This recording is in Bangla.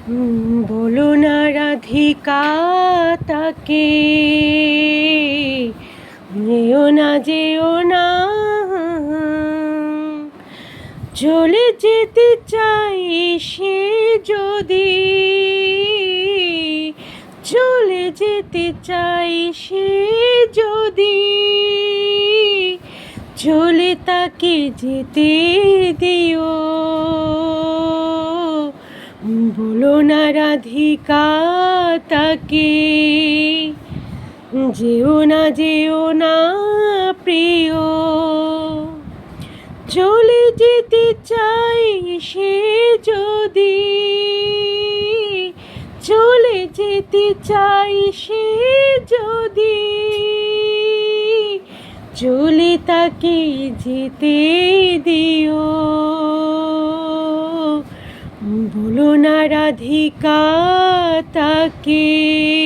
বলো না রাধিকা তাকে, যেও না, চলে যেতে চাই সে যদি, চলে যেতে চাই সে যদি, চলে তাকে যেতে দিও। বলো না রাধিকা তাকে, যেও না প্রিয়, চলে যেতে চাই সে যদি, চলে যেতে চাই সে যদি, চলে তাকে যেতে দিও। বলো না রাধিকা তাকে।